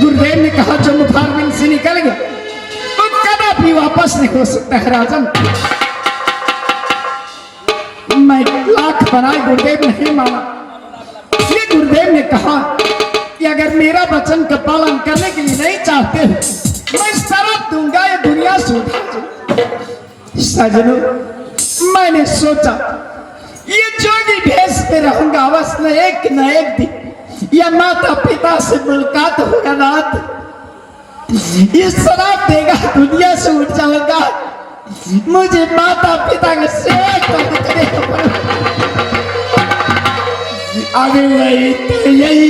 गुरुदेव ने कहा जो मुखारबिंद से निकल गया तो कदापि वापस नहीं हो सकता है राजन। मैं लाख बनाए गुरुदेव नहीं माना। ये गुरुदेव ने कहा कि अगर मेरा वचन का पालन करने के लिए नहीं चाहते हो मैं शराब दूंगा ये दुनिया से उठा। सजनों मैंने सोचा ये जोगी भेष पे रहूंगा अवश्य न एक दिन या माता पिता से मुलाकात होगा नाथ। ये शराब देगा दुनिया से उठ जाऊंगा मुझे माता पिता का सेवा करने अभी यही तो यही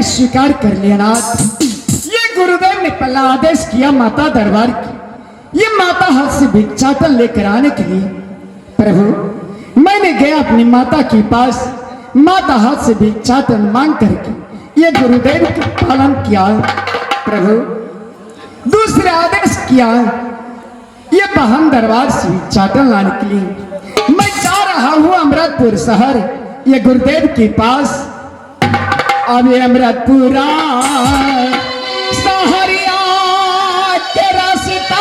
स्वीकार कर लिया नाथ। ये गुरुदेव ने पहला आदेश किया माता दरबार की ये माता हाथ से भिक्षाटन लेकर आने के लिए। प्रभु मैंने गया अपनी माता के पास माता हाथ से भिक्षाटन मांग करके ये गुरुदेव का पालन किया। प्रभु दूसरे आदेश किया ये बहन दरबार से भिक्षाटन लाने के लिए मैं जा रहा हूँ अमृतपुर शहर ये गुरुदेव के पास। अब ये अमृतपुरा सहरिया के रास्ता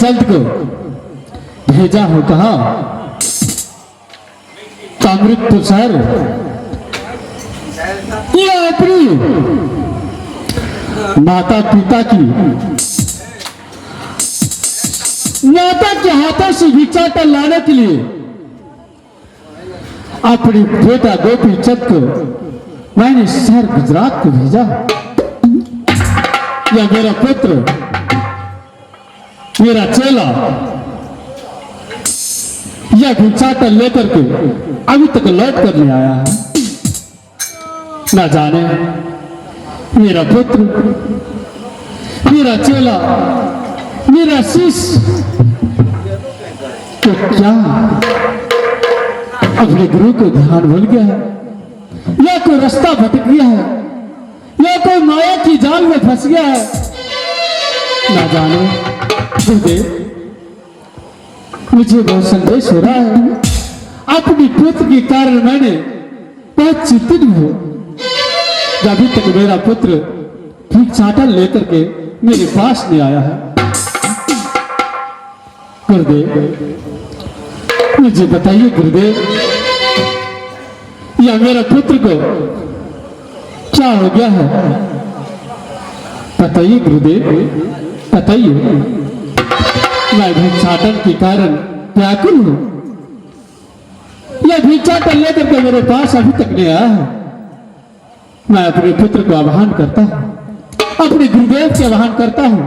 चंद को भेजा हो कहा अमृतपुर शहर या अपनी माता के हाथों से भिक्षाटन लाने के लिए अपनी बेटा गोपी चंद को मैंने शहर गुजरात को भेजा। या मेरा पुत्र, मेरा चेला यह भिक्षाटन लेकर के अभी तक लौट कर नहीं आया है। ना जाने मेरा पुत्र, मेरा चेला, मेरा शिष्य तो क्या अपने गुरु को ध्यान भूल गया है, या कोई रास्ता भटक गया है, या कोई माया की जाल में फंस गया है। ना जाने गुरुदेव, मुझे बहुत संदेश हो रहा है। अपनी पुत्र के कारण मैंने बहुत चिंतित हूं। अभी तक मेरा पुत्र भिक्षाटन लेकर के मेरे पास नहीं आया है। गुरुदेव, मुझे बताइए गुरुदेव, या मेरा पुत्र को क्या हो गया है? बताइए गुरुदेव, बताइए। मैं भिक्षाटन के कारण व्याकुल हूं। यह भिक्षाटन लेकर के मेरे पास अभी तक नहीं आया है। मैं अपने पुत्र को आह्वान करता हूं, अपने गुरुदेव के आह्वान करता हूं।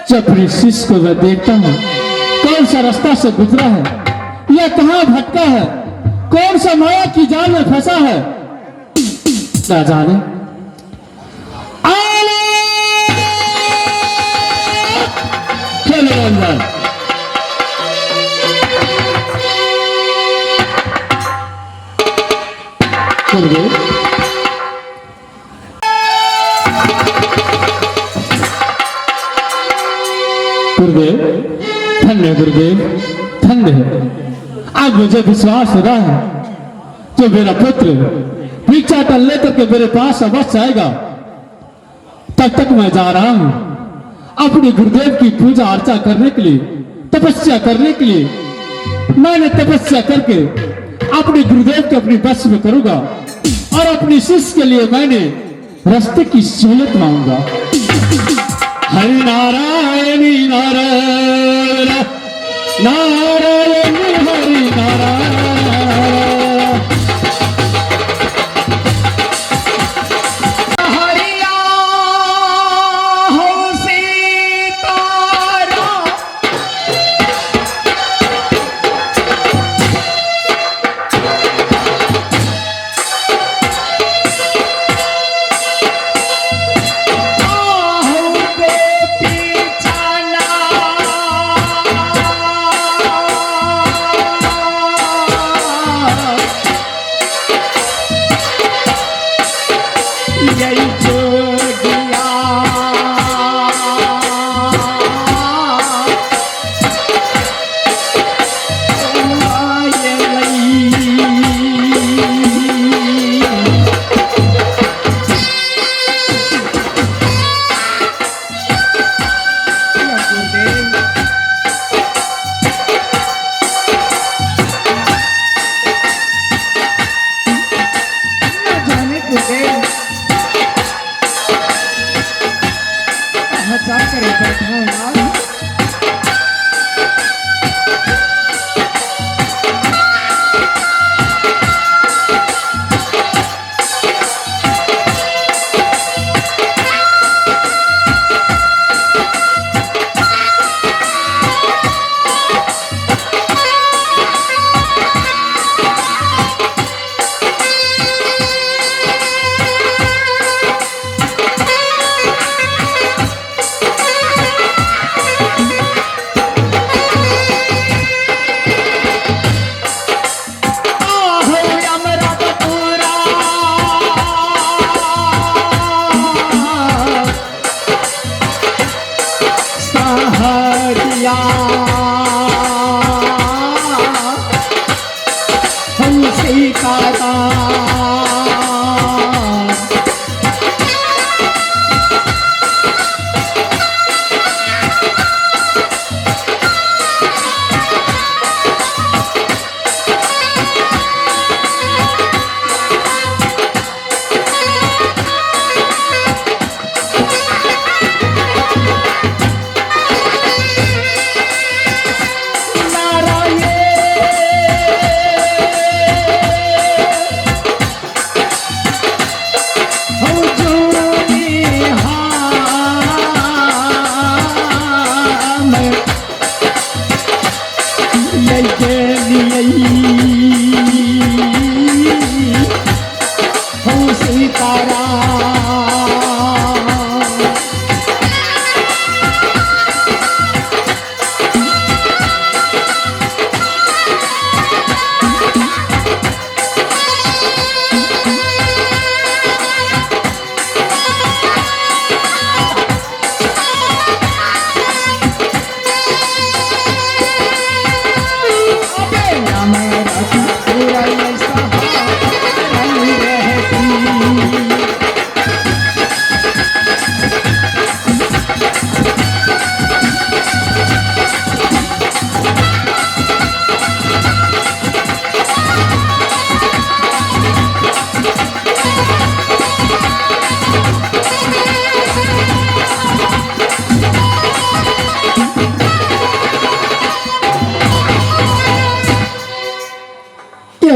जब अपने शिष्य को मैं देखता हूं कौन सा रास्ता से गुजरा है, या कहां भटका है, कौन सा माया की जाल में फंसा है, ना जाने। गुरुदेव, गुरुदेव, धन्य गुरुदेव, धन्य है। आज मुझे विश्वास हो रहा है जो मेरा पुत्र भिक्षाटन लेकर के मेरे पास अवश्य आएगा। तब तक मैं जा रहा हूं अपने गुरुदेव की पूजा अर्चा करने के लिए, तपस्या करने के लिए। मैंने तपस्या करके अपने गुरुदेव के अपनी बस में करूंगा, और अपने शिष्य के लिए मैंने रास्ते की सहूलत मांगूंगा। हरि नारायणी नारायण नारायण हरि नारायण।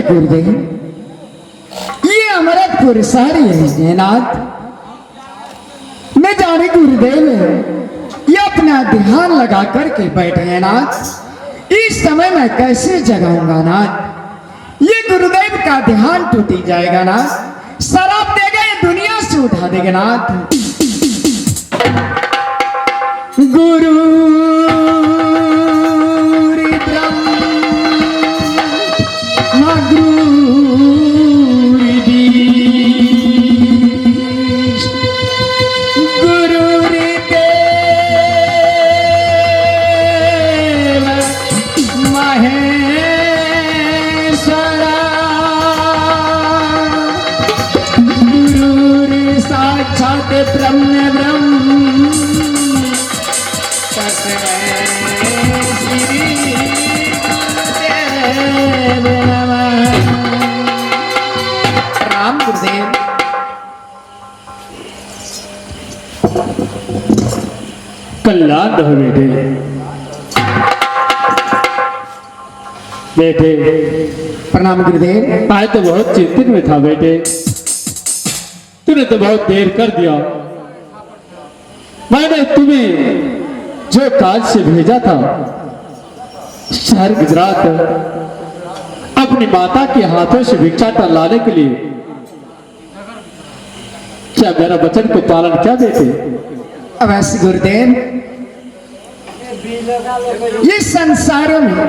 गुरुदेव, ये अमृतपुर शहर है नाथ। न जाने गुरुदेव ये अपना ध्यान लगा करके बैठे हैं नाथ। इस समय मैं कैसे जगाऊंगा नाथ? ये गुरुदेव का ध्यान टूट ही जाएगा नाथ। शराब देगा ये दुनिया से उठा देगा नाथ। गुरु ब्रह्म ब्रह्म तस्मै श्री गुरुदेव नमः। राम गुरुदेव। कल्याण रहो बेटे। प्रणाम गुरुदेव। आज तो बहुत चिंतित में था बेटे, तूने तो बहुत देर कर दिया। मैंने तुम्हें जो काज से भेजा था शहर गुजरात अपनी माता के हाथों से भिक्षाटन लाने के लिए, क्या मेरा वचन को पालन किया बेटे? अवश्य गुरुदेव। ये संसारों में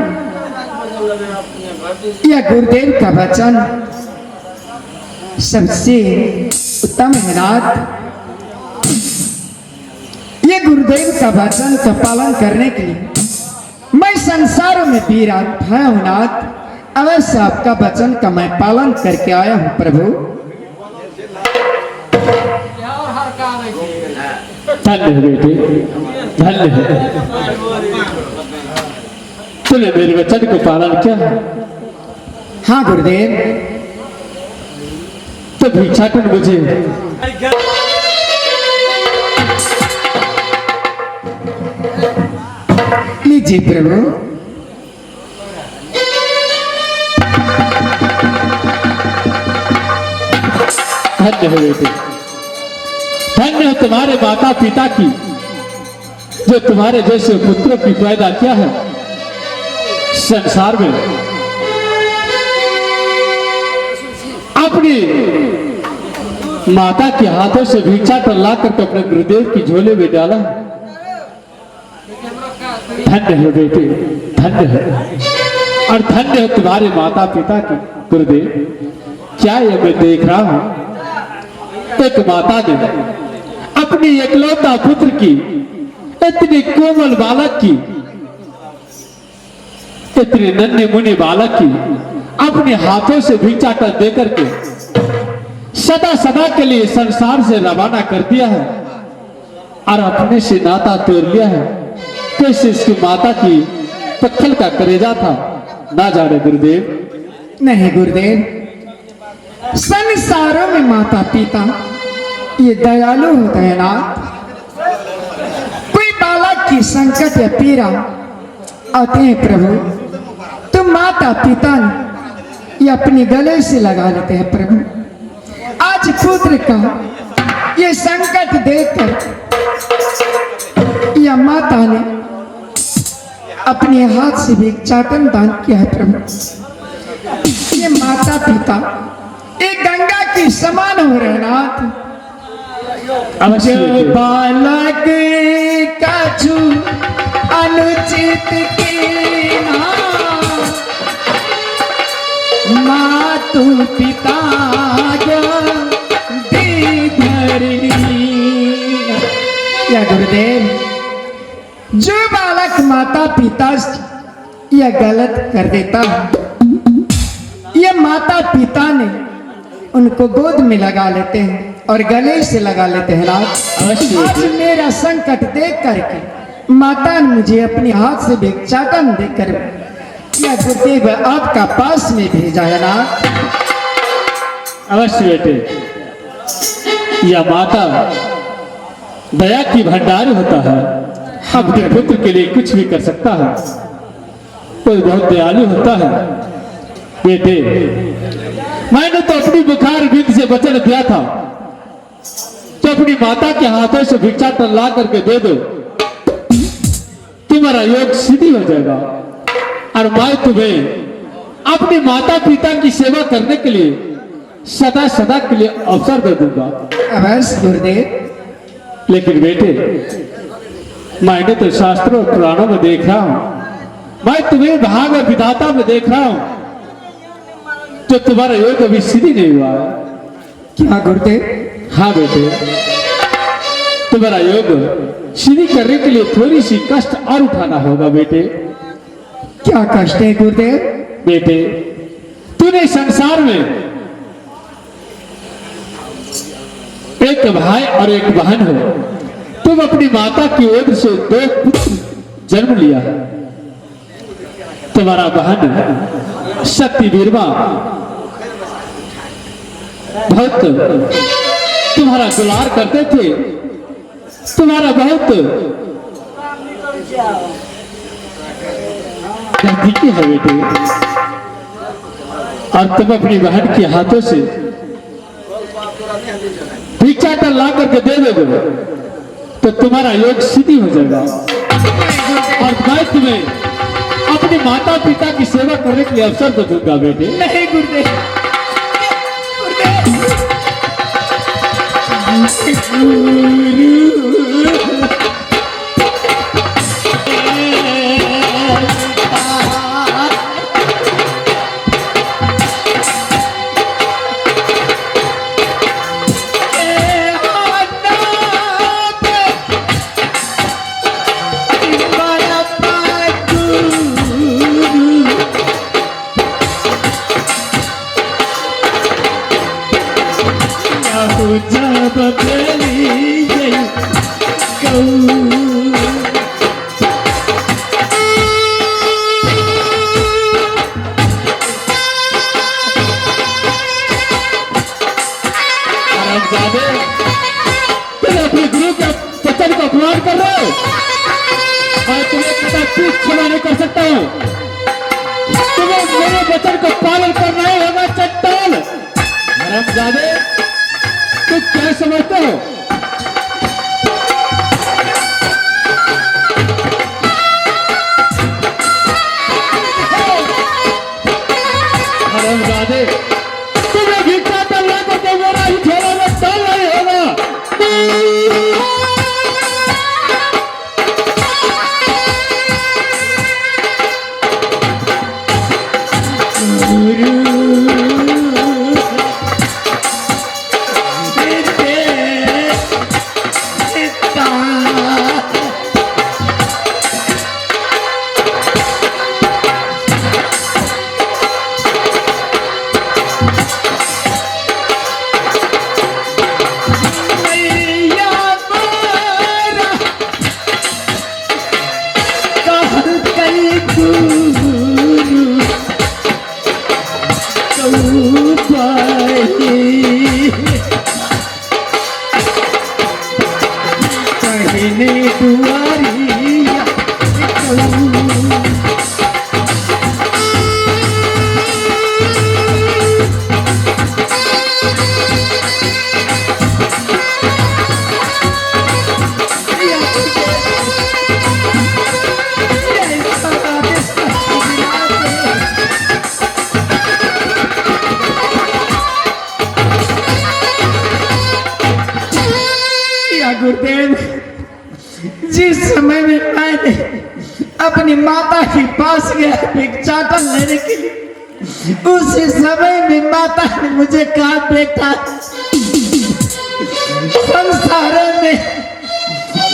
यह गुरुदेव का वचन सबसे उत्तम है नाथ। ये गुरुदेव का वचन का पालन करने के लिए मैं संसारों में विराट हूं नाथ। अवश्य आपका वचन का मैं पालन करके आया हूं प्रभु। धन्य है बेटे, धन्य है। तूने मेरे वचन को पालन किया। हाँ गुरुदेव। तो भिक्षाटन मुझे लीजिए प्रभु। धन्य है बेटे, धन्य है तुम्हारे माता पिता की जो तुम्हारे जैसे पुत्रों की पैदा किया है संसार में। अपनी माता के हाथों से भिक्षाटन ला करके अपने गुरुदेव की झोले में डाला। धन्य है बेटे, धन्य है। और धन्य है तुम्हारे माता पिता की गुरुदेव। क्या ये मैं देख रहा हूं, एक माता ने अपनी एकलौता पुत्र की, इतने कोमल बालक की, इतने नन्हे मुन्ने बालक की अपने हाथों से भिक्षाटन देकर के सदा सदा के लिए संसार से रवाना कर दिया है और अपने से नाता तोड़ लिया है। कैसे इसकी माता की पत्थर का करेजा था ना जाने गुरुदेव। नहीं गुरुदेव, संसारों में माता पिता ये दयालु होते हैं नाथ। कोई बालक की संकट या पीड़ा आते हैं प्रभु तो माता पिता ये अपने गले से लगा लेते हैं प्रभु। आज पुत्र का ये संकट देखकर यह माता ने अपने हाथ से भिक्षाटन दान किया है प्रभु। ये माता पिता एक गंगा के समान हो रहे नाथ। जो बालक कछु अनुचित की मातु पिता या गुरुदेव, जो बालक माता पिता यह गलत कर देता है यह माता पिता ने उनको गोद में लगा लेते हैं और गले से लगा लेते हैं नाथ। आज मेरा संकट देख करके माता ने मुझे अपने हाथ से भिक्षाटन देकर यह गुरुदेव आपका पास में भेजा है नाथ। अवश्य बेटे, यह माता दया की भंडार होता है। अपने पुत्र के लिए कुछ भी कर सकता है, कोई बहुत दयालु होता है। बेटे मैंने तो अपनी बुखार विध से वचन दिया था, तो अपनी माता के हाथों से भिक्षाटन ला करके दे दो, तुम्हारा योग सिद्धि हो जाएगा और मैं तुम्हें अपने माता पिता की सेवा करने के लिए सदा सदा के लिए अवसर दे दूंगा। अवश्य गुरुदेव। लेकिन बेटे, मैंने तो शास्त्रों और पुराणों में देख रहा हूं, मैं तुम्हें भाग और विधाता में देख रहा हूं, तो तुम्हारा योग अभी सिद्धि नहीं हुआ है। क्या गुरुदेव? हाँ बेटे, तुम्हारा योग सिद्धि करने के लिए थोड़ी सी कष्ट और उठाना होगा बेटे। क्या कष्ट है गुरुदेव? बेटे, तूने संसार में एक भाई और एक बहन हो, तुम अपनी माता की ओर से 2 पुत्र जन्म लिया है। तुम्हारा बहन सती बीरवा बहुत तुम्हारा दुलार करते थे, तुम्हारा बहुत नजदीकी है बेटे, और तुम अपनी बहन के हाथों से भिक्षाटन ला करके दे दोगे तो तुम्हारा योग सिद्धि हो जाएगा, और मैं तुम्हें अपने माता पिता की सेवा करने के लिए अवसर तो दूंगा बेटे। नहीं गुरुदेव, तुम अपने गुरु के वचन को अपमान कर रहे हो, और तुम्हें कदापि क्षमा नहीं कर सकता हूं। तुम्हें मेरे वचन को पालन करना ही होगा चट्टान। हरामजादे, तुम क्या समझते हो? हरामजादे, तुम्हें भिक्षा करना को तो मेरा ही झोला में डालना ही होगा। गुरुदेव, जिस समय में मैंने अपनी माता के पास गया भिक्षाटन लेने के लिए, उसी समय में माता ने मुझे कहा, बेटा संसार में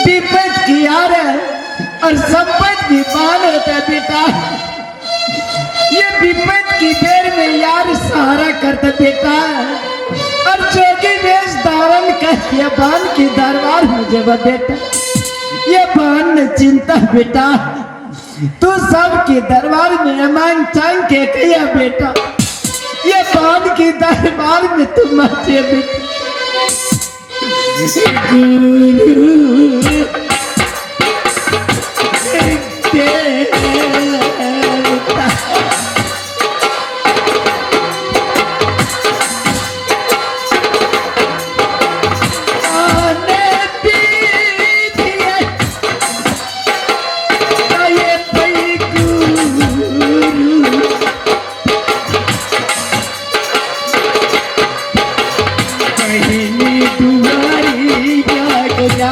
विपद की यार है और संपत्ति की मान होता है बेटा। ये विपद की देर में यार सहारा करता बेटा, और जोगी वेश धारण कर ये बान की दरबार में जब बेटा, ये बान ने चिंता बेटा, तू सबके दरबार में मांग चांग के किया बेटा, ये बान की दरबार में तुम मचे बेटा। बहनी तुम्हारी जाग जा।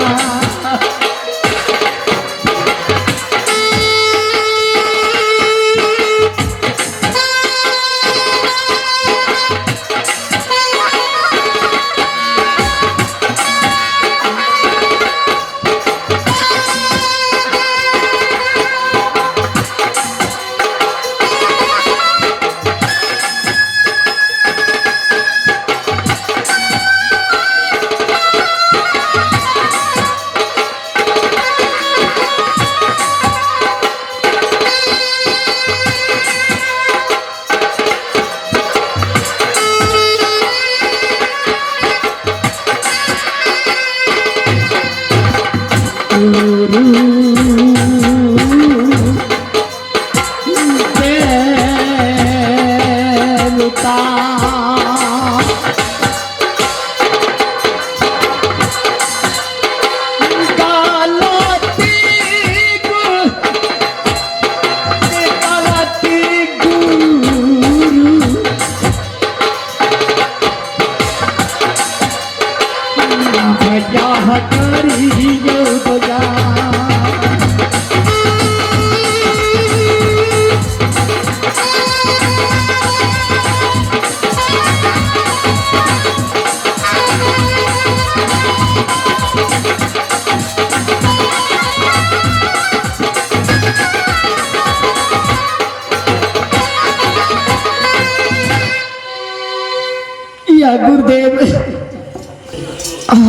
गुरुदेव,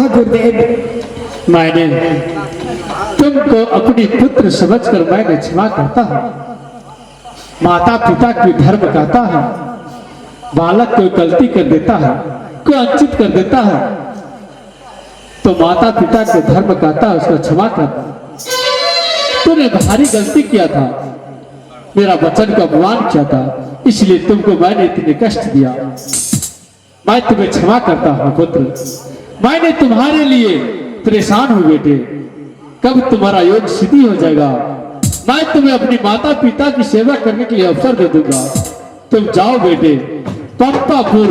गुरुदेव, मैंने तुमको अपनी पुत्र समझकर मैंने क्षमा करता हूं। माता पिता की धर्म कहता है, बालक कोई गलती कर देता है, कोई अंचित कर देता है, तो माता पिता के धर्म कहता है उसका क्षमा करना। तूने भारी गलती किया था, मेरा वचन का अपमान किया था, इसलिए तुमको मैंने इतने कष्ट दिया। मैं तुम्हें क्षमा करता हूं पुत्र। मैंने तुम्हारे लिए परेशान हूं बेटे, कब तुम्हारा योग सिद्धि हो जाएगा मैं तुम्हें अपनी माता पिता की सेवा करने के लिए अवसर दे दूंगा। तुम जाओ बेटे, पप्पापुर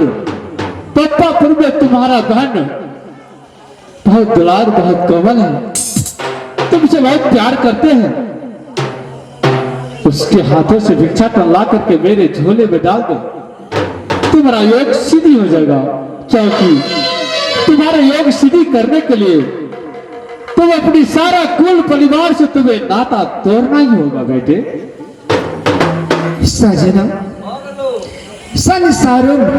में तुम्हारा बहन बहुत दुलार, बहुत कोमल है, तुमसे बहुत प्यार करते हैं। उसके हाथों से भिक्षाटन ला करके मेरे झोले में डाल दो, तुम्हारा योग सिद्धि हो जाएगा। क्योंकि तुम्हारा योग सिद्धि करने के लिए तुम अपनी सारा कुल परिवार से तुम्हें नाता तोड़ना ही होगा बेटे। सजना, संसारों में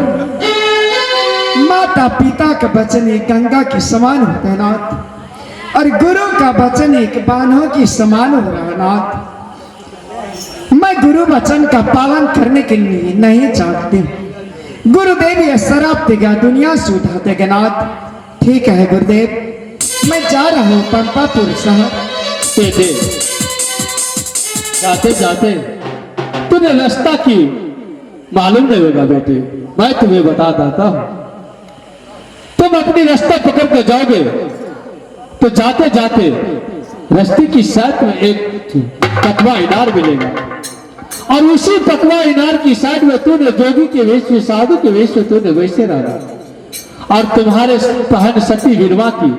माता पिता का वचन एक गंगा के समान होता है नाथ, और गुरु का वचन एक बानों के समान हो रहा है नाथ। मैं गुरु वचन का पालन करने के लिए नहीं चाहती। गुरुदेव यह शराब देगा, दुनिया से उठा देगा नाथ। ठीक है गुरुदेव, मैं जा रहा हूँ पंपापुर शहर। बेटे, जाते जाते तुम्हें रास्ता की मालूम नहीं होगा बेटे, मैं तुम्हें बता देता हूँ। तुम अपनी रास्ता पकड़ कर जाओगे तो जाते जाते रास्ते की साइड में एक पकवा इनार मिलेगा, और उसी पकवा इनार की साइड में तूने जोगी के वेश में, साधु के वेश में तूने वैसे रहना। और तुम्हारे बहन सती विधवा की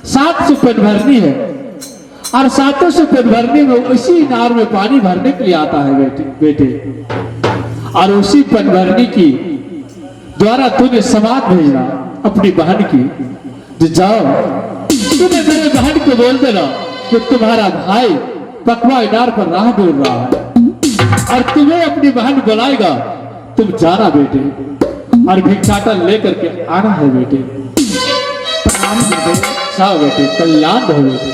700 पेट भरनी है, और 700 पेट भरने में उसी इनार में पानी भरने के लिए आता है बेटे। और उसी पेट भरनी की द्वारा तूने समाज भेजना अपनी बहन की, जो जाओ तूने मेरे बहन को बोल देना कि तुम्हारा भाई पकवा इनार पर राह ढूंढ रहा है और तुम्हें अपनी बहन बुलाएगा। तुम जाना बेटे, और भिक्षाटन लेकर के आना है बेटे। प्रणाम गुरुदेव। अच्छा बेटे, कल्याण हो बेटे।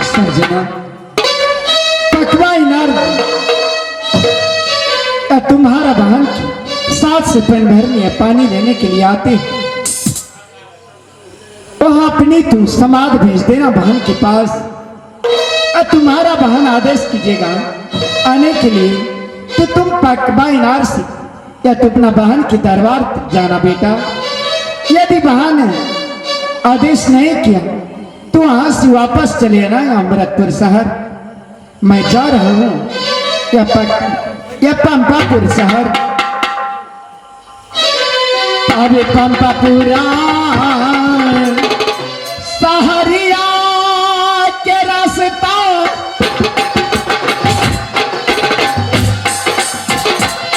सजना, पकवा इनार तुम्हारा बहन की 700 पेट भरनी है, पानी लेने के लिए आते हैं। वहां अपनी तुम समाध भेज देना बहन के पास। तुम्हारा बहन आदेश कीजिएगा आने के लिए, तो तुम पकवा इनार से या तो अपना बहन के दरबार तक जाना बेटा। यदि बहन आदेश नहीं किया तो वहां से वापस चले आना अमृतपुर शहर। मैं जा रहा हूँ या पंपापुर शहर। अरे पंपापुरा सहरिया के रास्ता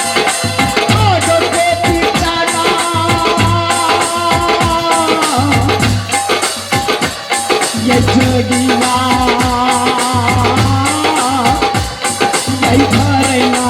ऑटो के पिछाना ये जोगिया यही भरना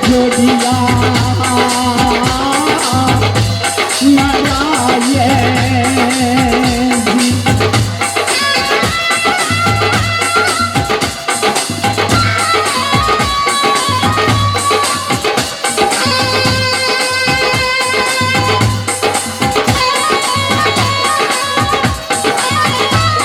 जोड़िया